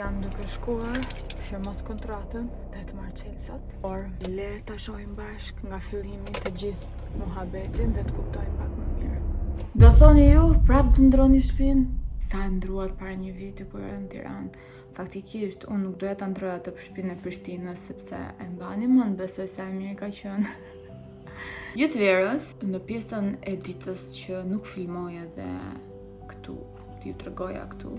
Jam duke shkuar të firmos kontratën dhe të marrë Çelsat, por le ta shohim bashk nga fillimi të gjithë muhabetin dhe të kuptojmë pak më mirë. Do thoni ju, prap të ndroni shtëpinë? Sa e ndruat para një viti kur era në Tiranë. Faktikisht, unë nuk doja ta ndroja të shtëpinë e Prishtinës sepse e mbani mend, besoj sa e mirë ka qenë. Gjatë verës, në pjesën e ditës që nuk filmoj edhe këtu, t'ju tregoja këtu,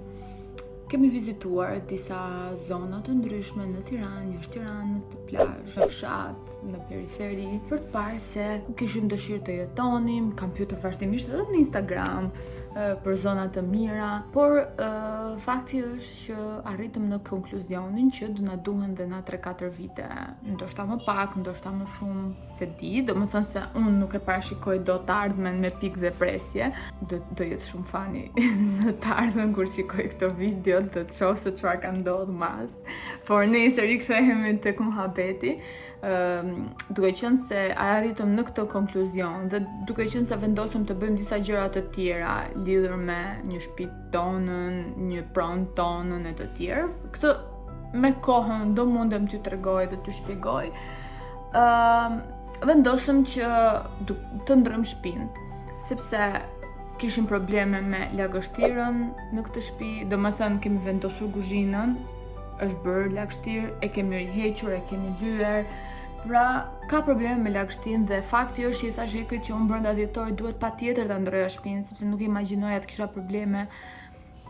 kemi vizituar disa zona të ndryshme në Tiranë, jashtë Tiranës, të plazh, në fshat, në periferi, për të parë se ku kishim dëshirë të jetonim. Kam pyetur vazhdimisht edhe në Instagram për zona të mira, por fakti është që arritëm në konkluzionin që do na duhen dhe na 3-4 vite, ndoshta më pak, ndoshta më shumë, se di, domethënë se unë nuk e parashikoj dot të ardhmen me pikë dhe presje. Do jetë shumë fani në të ardhmen kur shikoj këto video dhe të shoh se çfarë ka ndodhur mas. Por nesër rikthehemi tek muhabeti, duke qenë se arritëm në këtë konkluzion dhe duke qenë se vendosëm të bëjmë disa gjëra të tjera lidhur me një shtëpi tonën, një pronë tonën e të tjerë. Këtë me kohën do mundem t'ju tregoj dhe t'ju shpjegoj. Vendosëm që të ndrojmë shtëpinë, sepse kishim probleme me lagështirën në këtë shtëpi, domethënë kemi vendosur kuzhinën, është bërë lagështirë, e kemi rihequr, e kemi lyer. Pra, ka probleme me lagështinë dhe fakti është që i thash Ikrit që unë brenda dhjetorit duhet patjetër ta ndroja shtëpinë, sepse nuk imagjinoja të kisha probleme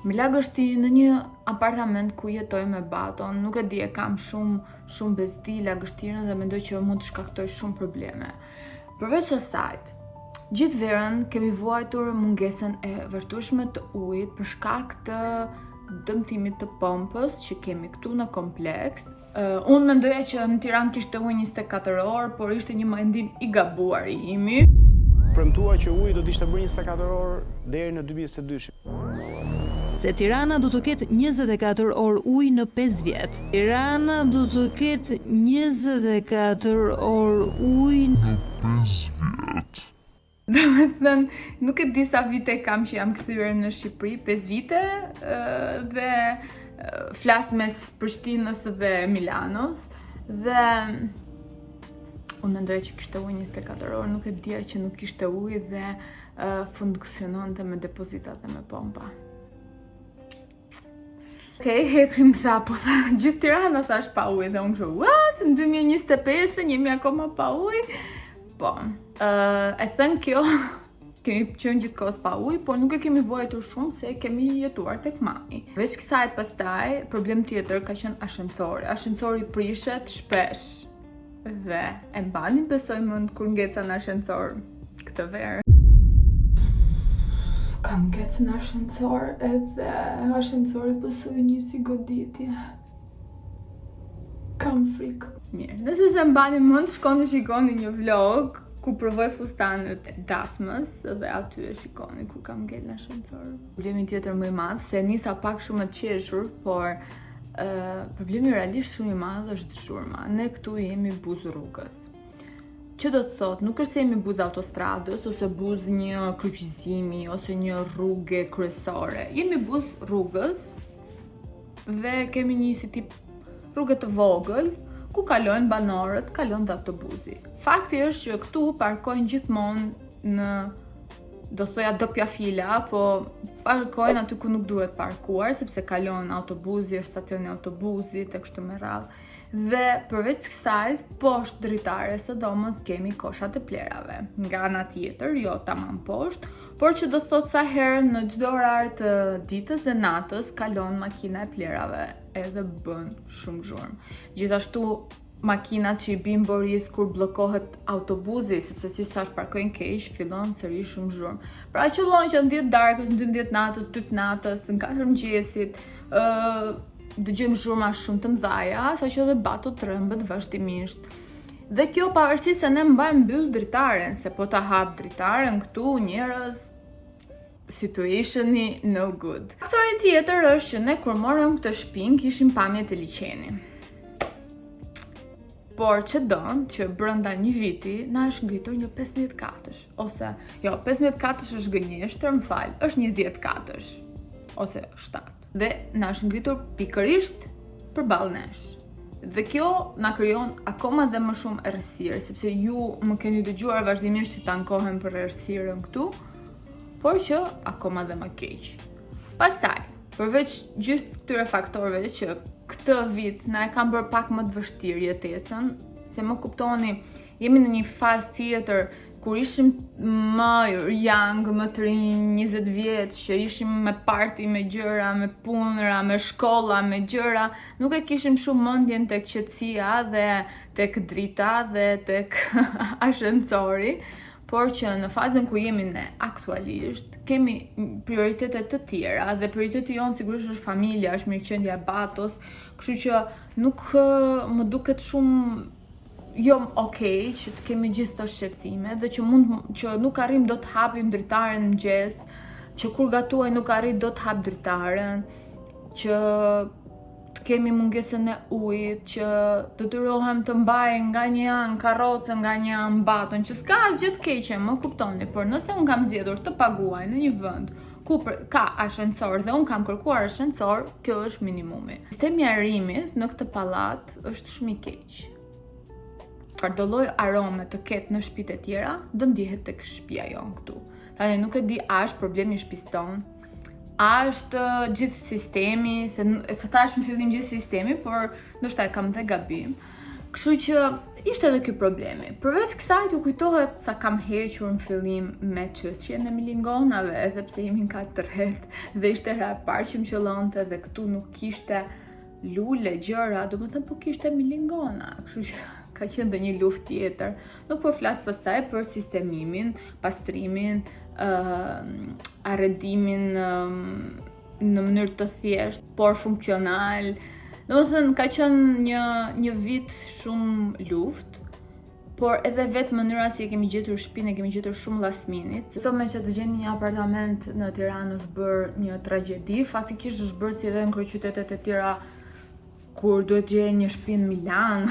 me lagështinë në një apartament ku jetoj me baton. Nuk e di, e kam shumë bezdi lagështirën dhe mendoj që mund të shkaktoj shumë probleme. Përveç asaj, gjithë verën kemi vuajtur mungesën e vazhdueshme të ujit për shkak të dëmtimit të pompës që kemi këtu në kompleks. Unë mendoja që në Tiranë kishte ujë 24 orë, por ishte një mendim i gabuar i imi. Premtua që uji do të ishte bërë 24 orë deri në 2022. Se Tirana do të ketë 24 orë ujë në 5 vjet. Tirana do të ketë 24 orë ujë në 5 vjet. Domethënë, nuk e di sa vite kam që jam kthyer në Shqipëri, 5 vite, dhe flas mes Prishtinës dhe Milanos, dhe unë mendoja që kishte ujë 24 orë, nuk e dija që nuk kishte ujë dhe funksiononte me depozitat dhe me pompa. Okej, hekrim sapo, gjithë Tirana thash pa ujë dhe unë kështu, what? Në 2025 jemi akoma pa ujë? Po, e thënë kjo, kemi qenë gjithkohës pa ujë, por nuk e kemi vuajtur shumë se kemi jetuar tek mami. Veç kësaj pastaj, problem tjetër ka qenë ascensori. Ascensori prishet shpesh. Dhe e mbani besoj mend kur ngeca në ascensor këtë verë. Kam ngecë në ascensor edhe ascensori pësoj nisi goditje. Kam frikë. Mirë, nëse se mbani mend, shkoni shikoni një vlog ku provoj fustanët e dasmës dhe aty e shikoni ku kam ngel në ascensor. Problemi tjetër më i madh, se nisa pak shumë të qeshur, por problemi realisht shumë i madh është zhurma. Ne këtu jemi buzë rrugës. Që do të thotë, nuk është se jemi buzë autostradës, ose buzë një kryqëzimi, ose një rrugë kryesore. Jemi buzë rrugës dhe kemi një si tip rrugë të vogël, ku kalojnë banorët, kalon dhe autobusi. Fakti është që këtu parkojnë gjithmonë në, do thoja, doppia fila, po parkojnë aty ku nuk duhet parkuar, sepse kalon autobusi, është stacioni autobusit e kështu me radhë. Dhe përveç kësaj, poshtë dritare së domos kemi koshat e plerave. Nga ana tjetër, jo tamam poshtë, por që do të thotë sa herë në çdo orar të ditës dhe natës kalon makina e plerave edhe bën shumë zhurmë. Gjithashtu makinat që i bin Boris kur bllokohet autobusi, sepse si thash parkojnë keq, fillon sërish shumë zhurmë. Pra qëllon që në 10 darkës, në 12 natës, 2 natës, në 4 mëngjesit, dëgjojmë zhurma shumë të mëdha, saqë edhe batu trembet vazhdimisht. Dhe kjo pavarësisht se ne mbajmë mbyll dritaren, se po ta hap dritaren këtu njerëz, situationi no good. Faktori tjetër është që ne kur morëm këtë shtëpinë kishim pamje të liçeni. Por që donë që brenda një viti na është ngritur një 15 katësh, ose jo, 15 katësh është gënjeshtër, më fal, është një 10 katësh, ose 7. dhe na është ngritur pikërisht përballë nesh. Dhe kjo na krijon akoma dhe më shumë errësirë, sepse ju më keni dëgjuar vazhdimisht që tankohem për errësirën këtu, por që akoma dhe më keq. Pastaj, përveç gjithë këtyre faktorëve që këtë vit na e kanë bërë pak më të vështirë jetesën, se më kuptoni, jemi në një fazë tjetër kur ishim më young, më të rinj, 20 vjeç, që ishim me party, me gjëra, me punëra, me shkolla, me gjëra, nuk e kishim shumë mendjen tek qetësia dhe tek drita dhe tek ascensori, por që në fazën ku jemi ne aktualisht, kemi prioritete të tjera dhe prioriteti jonë sigurisht është familja, është mirëqendja e batos, kështu që nuk më duket shumë okej që të kemi gjithë të shqetësime dhe që nuk arrim do të hapim dritaren në mëngjes, që kur gatuaj nuk arrit do të hap dritaren, që të kemi mungesën e ujit, që të detyrohem të mbaj nga një anë karrocën, nga një anë batën, që s'ka asgjë të keqe, më kuptoni, por nëse unë kam zgjedhur të paguaj në një vend ku ka ascensor dhe unë kam kërkuar ascensor, kjo është minimumi. Sistemi i arrimit në këtë pallat është shumë i keq. Çfarëdo lloj arome të ketë në shtëpitë e tjera, do ndihet tek shtëpia jonë këtu. Tani nuk e di a është problemi i shtëpisë tonë, a është gjithë sistemi, se thash në fillim gjithë sistemi, por ndoshta e kam dhe gabim. Kështu që ishte edhe ky problemi. Përveç kësaj u kujtohet sa kam hequr në fillim me çështjen e milingonave, edhe pse jemi në kat të tretë dhe ishte hera e parë që më qëllonte dhe këtu nuk kishte lule, gjëra, domethënë po kishte milingona, kështu që ka qenë dhe një luftë tjetër. Nuk po flas pastaj për sistemimin, pastrimin, arredimin në mënyrë të thjeshtë, por funksional. Domethënë ka qenë një vit shumë luftë, por edhe vetë mënyra si e kemi gjetur shtëpinë, e kemi gjetur shumë last minute. Sot me që të gjeni një apartament në Tiranë është bërë një tragjedi, faktikisht është bërë si edhe në kryeqytetet e tjera kur duhet gjej një shtëpi në Milan,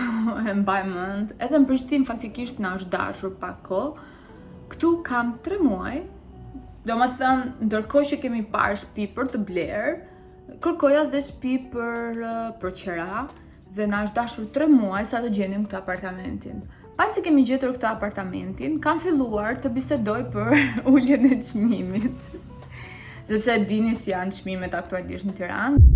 e mbaj mend, edhe në Prishtinë faktikisht na është dashur pak kohë. Këtu kam 3 muaj, domethënë ndërkohë që kemi parë shtëpi për të bler, kërkoja dhe shtëpi për qira dhe na është dashur 3 muaj sa të gjenim këtë apartamentin. Pasi kemi gjetur këtë apartamentin, kam filluar të bisedoj për uljen e çmimit. Sepse dini si janë çmimet aktualisht në Tiranë.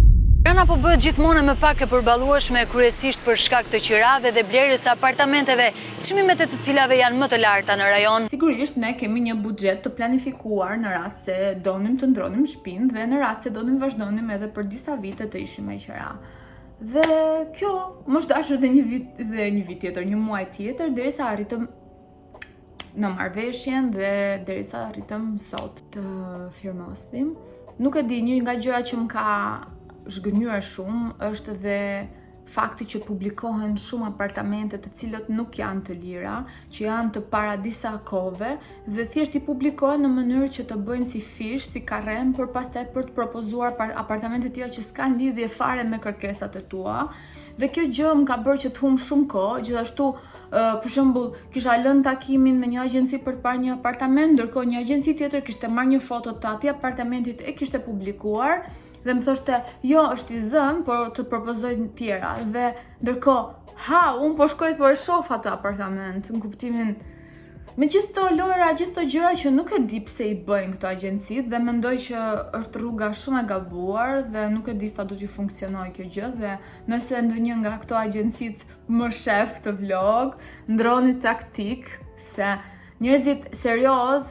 Tirana po bëhet gjithmonë më pak e përballueshme kryesisht për shkak të qirave dhe blerjes së apartamenteve, çmimet e të cilave janë më të larta në rajon. Sigurisht ne kemi një buxhet të planifikuar në rast se donim të ndronim shtëpinë dhe në rast se donim vazhdonim edhe për disa vite të ishim me qira. Dhe kjo më është dashur dhe një vit tjetër, një muaj tjetër, derisa arritëm në marrëveshjen dhe derisa arritëm sot të firmosim. Nuk e di, një nga gjërat që më ka zhgënjur shumë është dhe fakti që publikohen shumë apartamente të cilët nuk janë të lira, që janë të para disa kohëve dhe thjesht i publikohen në mënyrë që të bëjnë si fish, si karrem, për pastaj për të propozuar apartamente të tjera që s'kan lidhje fare me kërkesat e tua. Dhe kjo gjë më ka bërë që të humb shumë kohë. Gjithashtu, për shembull, kisha lënë takimin me një agjenci për të parë një apartament, ndërkohë një agjenci tjetër kishte marrë një foto të atij apartamentit e kishte publikuar. Dhe më thoshte, jo, është i zënë, por të propozoj të tjera. Dhe ndërkohë, unë po shkoj po e shoh atë apartament, në kuptimin. Me gjithë të lojra, gjithë të gjëra që nuk e di pse i bëjnë këto agjencit dhe mendoj që është rruga shumë e gabuar dhe nuk e di sa do t'i funksionoj kjo gjë dhe nëse ndonjë nga këto agjencit më shef këtë vlog, ndroni taktik se njerëzit serioz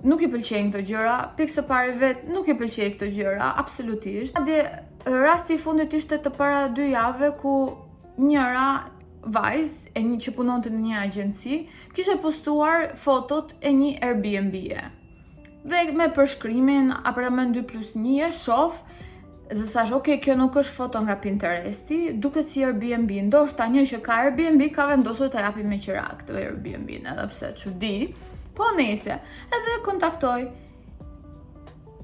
nuk i pëlqejnë këto gjëra, pikë së pari vetë nuk i pëlqej këto gjëra, absolutisht. Madje rasti i fundit ishte të para 2 javë ku njëra vajzë që punonte në një agjenci kishte postuar fotot e një Airbnb-e. Dhe me përshkrimin apartament 2+1 e shoh dhe thash, ok, kjo nuk është foto nga Pinteresti, duket si Airbnb, ndoshta një që ka Airbnb ka vendosur të japi me qira këtë Airbnb-n, edhe pse çudi. Po nejse, edhe kontaktoj.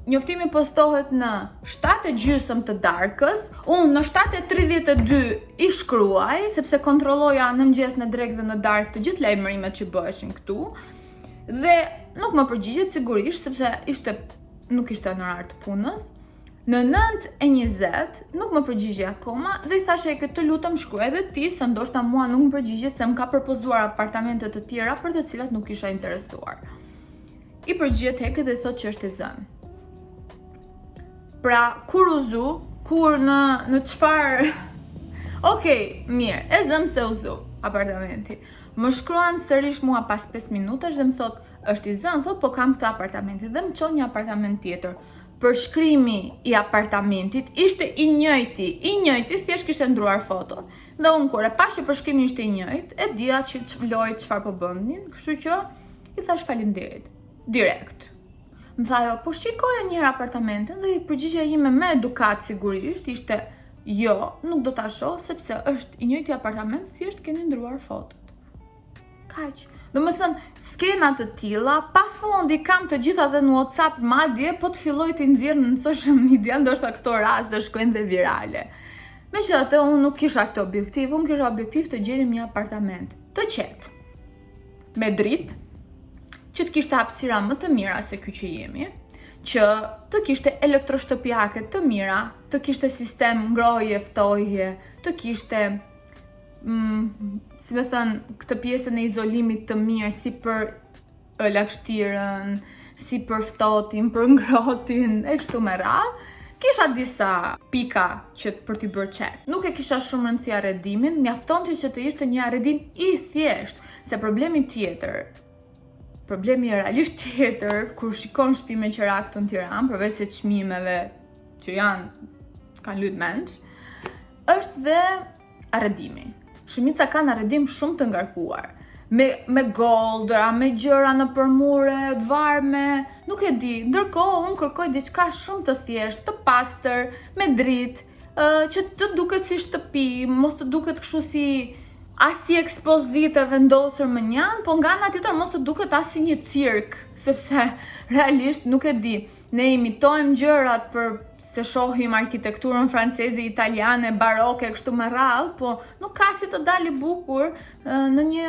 Njoftimi postohet në 7:30 të darkës, unë në 7:32 i shkruaj, sepse kontrolloja në mëngjes, në drekë dhe në darkë të gjithë lajmërimet që bëheshin këtu, dhe nuk më përgjigjet sigurisht, sepse nuk ishte në orar të punës, Në 9:20 nuk më përgjigje akoma dhe I thashe që të lutem shkruaj edhe ti se ndoshta mua nuk më përgjigje se më ka propozuar apartamente të tjera për të cilat nuk isha interesuar. I përgjigjet Hekrit dhe I thotë që është I zënë. Pra, kur u zu, kur në çfarë Okej, mirë, e zëm se u zu apartamenti. Më shkruan sërish mua pas 5 minutash dhe më thot, është I zënë, thot, po kam këtë apartamenti dhe më çon një apartament tjetër. Përshkrimi I apartamentit ishte I njëjti, thjesht kishte ndruar foto. Dhe unë kur e pash që përshkrimi ishte I njëjtë, e dija që ç'vloj çfarë po bënin, kështu që I thash faleminderit. Direkt. Më tha jo, po shikoja njëherë apartamentin dhe I përgjigja ime me edukat sigurisht ishte jo, nuk do ta shoh sepse është I njëjti apartament, thjesht keni ndruar fotot. Kaq. Domethënë, skena të tilla, pafundi kam të gjitha dhe në WhatsApp madje, po të filloj të nxjerr në social media, ndoshta këto raste shkojnë dhe virale. Megjithatë, unë nuk kisha këtë objektiv, unë kisha objektiv të gjejmë një apartament të qetë, me dritë, që të kishte hapësira më të mira se ky që jemi, që të kishte elektroshtëpiake të mira, të kishte sistem ngrohje, ftohje, të kishte si me thënë, këtë pjesën e izolimit të mirë si për lagështirën, si për ftohtin, për ngrohtin, e kështu me radhë. Kisha disa pika që për t'i bërë check. Nuk e kisha shumë rëndësi arredimin, mjafton që të ishte një arredim I thjesht, se problemi realisht tjetër, kur shikon shtëpi me qira këtu në Tiranë, përveç se çmimeve që kanë lyt menç, është dhe arredimi. Shumica kanë arredim shumë të ngarkuar, me goldra, me gjëra në përmure, të varme, nuk e di. Ndërkohë unë kërkoj diçka shumë të thjeshtë, të pastër, me dritë, që të duket si shtëpi, mos të duket kështu as si ekspozite vendosur më njanë, po nga ana tjetër mos të duket as si një cirk, sepse realisht nuk e di. Ne imitojmë gjërat se shohim arkitekturën franceze, italiane, baroke, kështu me radhë, po nuk ka si të dali bukur në një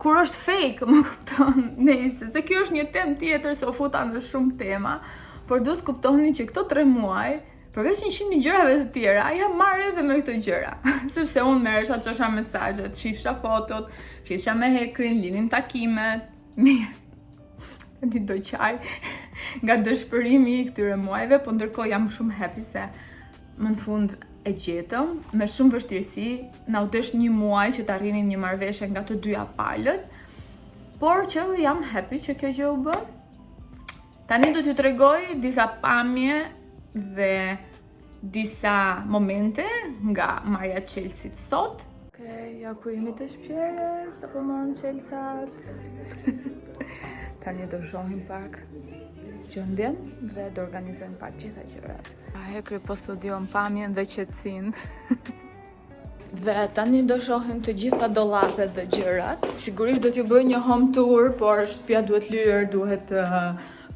kur është fake, më kupton, nejse, se kjo është një temë tjetër se u futan dhe shumë tema, por duhet kuptoni që këto 3 muaj, përveç 100.000 gjërave të tjera, jam marrë edhe me këto gjëra, sepse unë merresha çosha mesazhet, shifsha fotot, flisha me Hekrin, linim takimet, mirë. Një do qaj nga dëshpërimi I këtyre muajve, po ndërkohë jam shumë happy se më në fund e gjetëm, me shumë vështirësi, na u desh 1 muaj që të arrinim një marrëveshje nga të dyja palët, por që jam happy që kjo gjë u bë. Tani do t'ju tregoj disa pamje dhe disa momente nga marrja Chelsea-t sot. Okej, ja ku jemi të shpjerës, apo morëm Chelsea-t. Tani do shohim pak gjendjen dhe do organizojmë pak gjitha gjërat. Hekri po studion pamjen dhe qetësinë. Dhe tani do shohim të gjitha dollapet dhe gjërat. Sigurisht do t'ju bëj një home tour, por shtëpia duhet lyer, duhet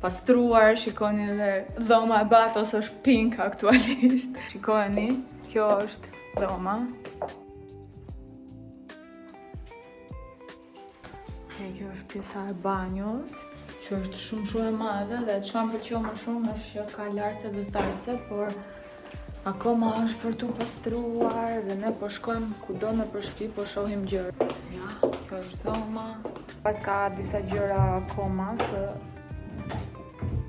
pastruar. Shikoni edhe dhoma e Batos është pink aktualisht. Shikoni, kjo është dhoma. Kjo është pjesa e banjos, që është shumë e madhe dhe që më pëlqeu më shumë është që ka lartëse dhe tarse, por akoma është për tu pastruar dhe ne po shkojmë kudo në për shtëpi, po shohim gjëra. Ja, kjo është dhoma. Pas ka disa gjëra akoma të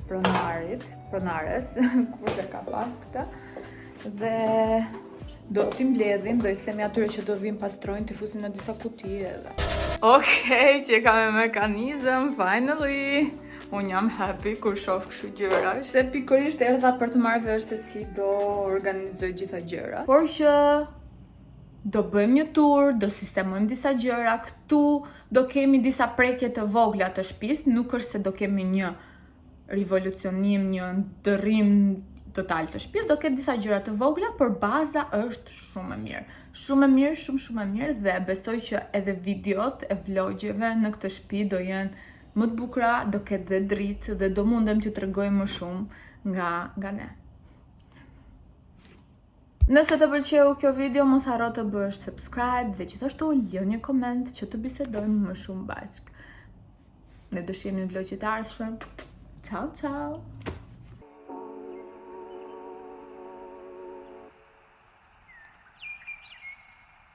pronares, kurse ka pas këta. Dhe do t'i mbledhim, do I themi atyre që do vim pastrojnë, t'i fusin në disa kuti edhe. Okej, që ka me mekanizëm, finally! Unë jam happy kur shoh kështu gjëra. Se pikërisht erdha për të marrë vesh se si do organizoj gjitha gjëra. Por që do bëjmë një tur, do sistemojmë disa gjëra, këtu do kemi disa prekje të vogla të shtëpisë, nuk është se do kemi një rivolucionim, një ndërrim total të shtëpisë, do ketë disa gjëra të vogla, por baza është shumë e mirë. Shumë e mirë dhe besoj që edhe videot e vlogjeve në këtë shtëpi do jenë më të bukura, do ketë dhe dritë dhe do mundem t'ju tregoj më shumë nga ne. Nëse të pëlqeu kjo video, mos harro të bësh subscribe dhe gjithashtu lëni një koment që të bisedojmë më shumë bashkë. Ne do shihemi në vlogjet e ardhshme. Ciao, ciao!